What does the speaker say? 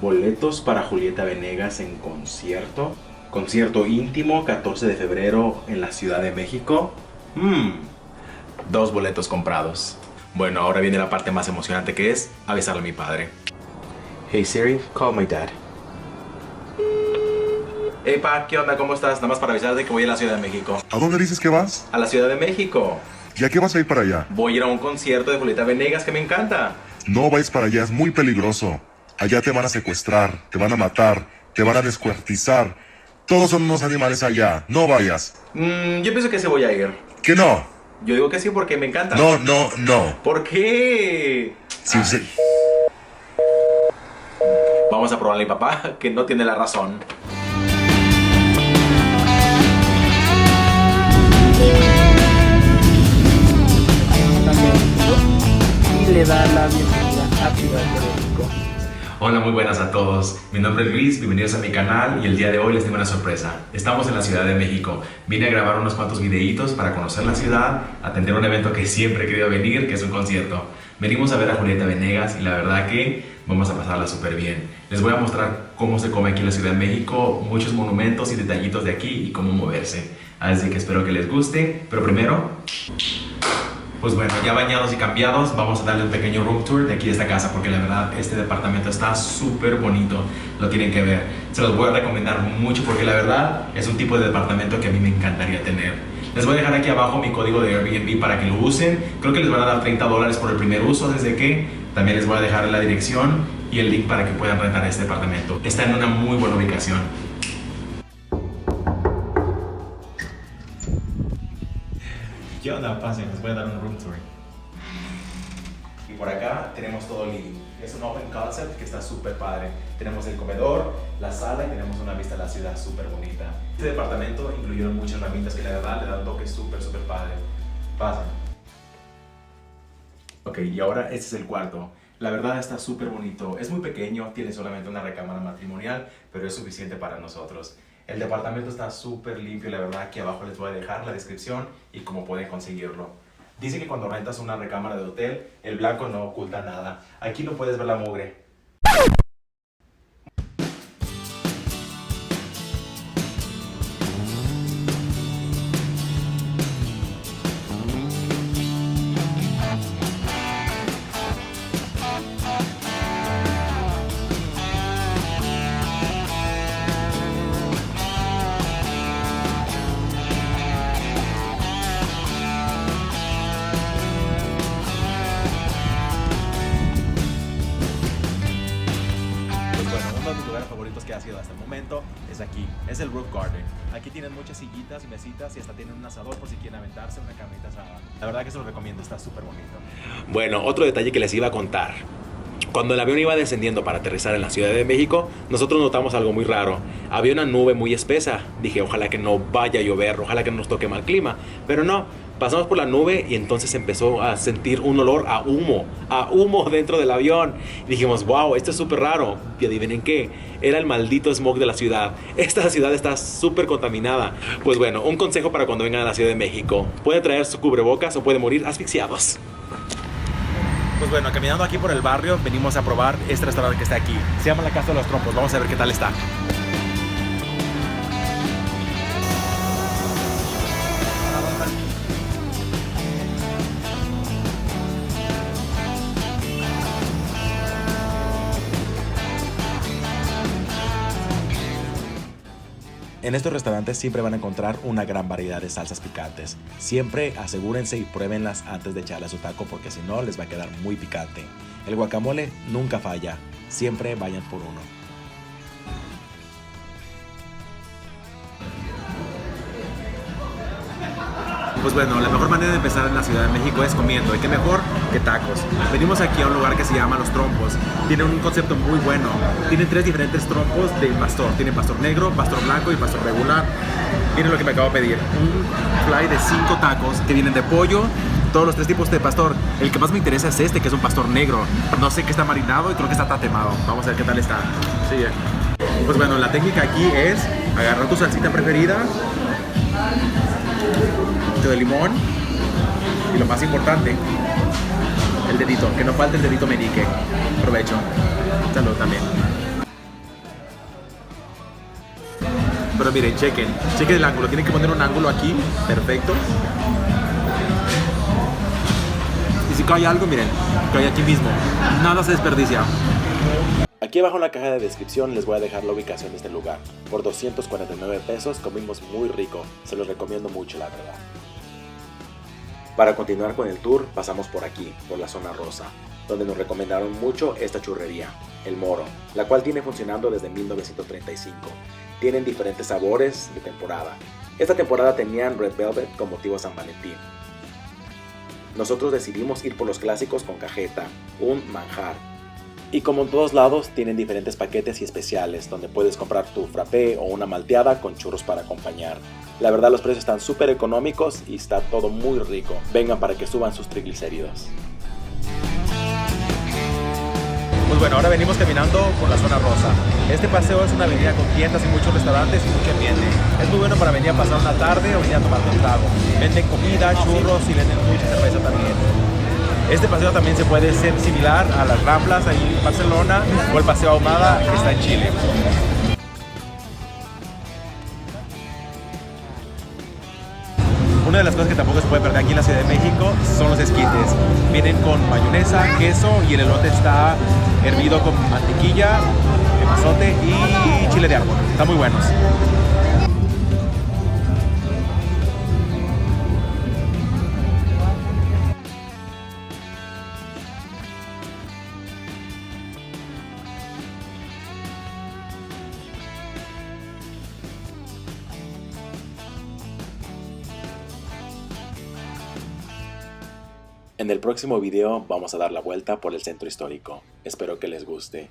boletos para Julieta Venegas en concierto. Concierto íntimo, 14 de febrero en la Ciudad de México. 2 boletos comprados. Bueno, ahora viene la parte más emocionante, que es avisarle a mi padre. Hey Siri, call my dad. Hey pa, ¿qué onda? ¿Cómo estás? Nada más para avisarte que voy a la Ciudad de México. ¿A dónde dices que vas? A la Ciudad de México. ¿Y a qué vas a ir para allá? Voy a ir a un concierto de Julieta Venegas que me encanta. No vayas para allá, es muy peligroso. Allá te van a secuestrar, te van a matar, te van a descuartizar. Todos son unos animales allá, no vayas. Yo pienso que sí voy a ir. ¿Que no? Yo digo que sí porque me encanta. No. ¿Por qué? Sí. Vamos a probarle a mi papá, que no tiene la razón. Y le da la bienvenida a Ciudad de México. Hola, muy buenas a todos. Mi nombre es Luis, bienvenidos a mi canal y el día de hoy les tengo una sorpresa. Estamos en la Ciudad de México. Vine a grabar unos cuantos videitos para conocer la ciudad, atender un evento que siempre he querido venir, que es un concierto. Venimos a ver a Julieta Venegas y la verdad que vamos a pasarla súper bien. Les voy a mostrar cómo se come aquí en la Ciudad de México, muchos monumentos y detallitos de aquí y cómo moverse. Así que espero que les guste, pero primero... Pues bueno, ya bañados y cambiados, vamos a darle un pequeño room tour de aquí de esta casa, porque la verdad este departamento está súper bonito, lo tienen que ver. Se los voy a recomendar mucho porque la verdad es un tipo de departamento que a mí me encantaría tener. Les voy a dejar aquí abajo mi código de Airbnb para que lo usen. Creo que les van a dar $30 por el primer uso, desde que también les voy a dejar la dirección y el link para que puedan rentar este departamento. Está en una muy buena ubicación. ¿Qué onda? Pasen, les voy a dar un room tour. Y por acá tenemos todo el living. Es un open concept que está súper padre. Tenemos el comedor, la sala y tenemos una vista a la ciudad súper bonita. Este departamento incluyeron muchas herramientas que la verdad le dan un toque súper padre. Pasen. Ok, y ahora este es el cuarto. La verdad está súper bonito. Es muy pequeño, tiene solamente una recámara matrimonial, pero es suficiente para nosotros. El departamento está súper limpio, la verdad. Aquí abajo les voy a dejar la descripción y cómo pueden conseguirlo. Dice que cuando rentas una recámara de hotel, el blanco no oculta nada. Aquí no puedes ver la mugre. Uno de mis lugares favoritos que ha sido hasta el momento es aquí, es el Roof Garden. Aquí tienen muchas sillitas y mesitas y hasta tienen un asador por si quieren aventarse una carnita asada. La verdad que se lo recomiendo, está súper bonito. Bueno, otro detalle que les iba a contar. Cuando el avión iba descendiendo para aterrizar en la Ciudad de México, nosotros notamos algo muy raro. Había una nube muy espesa. Dije, ojalá que no vaya a llover, ojalá que no nos toque mal clima. Pero no, pasamos por la nube y entonces empezó a sentir un olor a humo dentro del avión. Y dijimos, wow, esto es súper raro. Y adivinen qué, era el maldito smog de la ciudad. Esta ciudad está súper contaminada. Pues bueno, un consejo para cuando vengan a la Ciudad de México. Pueden traer su cubrebocas o pueden morir asfixiados. Pues bueno, caminando aquí por el barrio, venimos a probar este restaurante que está aquí. Se llama La Casa de los Trompos. Vamos a ver qué tal está. En estos restaurantes siempre van a encontrar una gran variedad de salsas picantes. Siempre asegúrense y pruébenlas antes de echarle a su taco porque si no les va a quedar muy picante. El guacamole nunca falla, siempre vayan por uno. Pues bueno, la mejor manera de empezar en la Ciudad de México es comiendo. ¿Y qué mejor que tacos? Venimos aquí a un lugar que se llama Los Trompos. Tienen un concepto muy bueno. Tienen 3 diferentes trompos de pastor. Tienen pastor negro, pastor blanco y pastor regular. Miren lo que me acabo de pedir. Un fly de 5 tacos que vienen de pollo, todos los 3 tipos de pastor. El que más me interesa es este, que es un pastor negro. No sé qué está marinado y creo que está tatemado. Vamos a ver qué tal está. Sí, Pues bueno, la técnica aquí es agarrar tu salsita preferida, de limón y lo más importante, el dedito, que no falte el dedito meñique. Provecho. Salud también. Pero miren, chequen el ángulo. Tienen que poner un ángulo aquí, perfecto. Y si cae algo, miren, cae aquí mismo. Nada se desperdicia. Aquí abajo en la caja de descripción les voy a dejar la ubicación de este lugar. Por 249 pesos comimos muy rico. Se los recomiendo mucho, la verdad. Para continuar con el tour, pasamos por aquí, por la zona rosa, donde nos recomendaron mucho esta churrería, El Moro, la cual tiene funcionando desde 1935. Tienen diferentes sabores de temporada. Esta temporada tenían Red Velvet con motivo a San Valentín. Nosotros decidimos ir por los clásicos con cajeta, un manjar. Y como en todos lados, tienen diferentes paquetes y especiales, donde puedes comprar tu frappé o una malteada con churros para acompañar. La verdad, los precios están súper económicos y está todo muy rico. Vengan para que suban sus triglicéridos. Pues bueno, ahora venimos caminando por la zona rosa. Este paseo es una avenida con tiendas y muchos restaurantes y mucho ambiente. Es muy bueno para venir a pasar una tarde o venir a tomar un trago. Venden comida, churros y venden mucha cerveza también. Este paseo también se puede ser similar a las Ramblas ahí en Barcelona o el Paseo Ahumada que está en Chile. Una de las cosas que tampoco se puede perder aquí en la Ciudad de México son los esquites. Vienen con mayonesa, queso y el elote está hervido con mantequilla, epazote y chile de árbol. Están muy buenos. En el próximo video vamos a dar la vuelta por el centro histórico. Espero que les guste.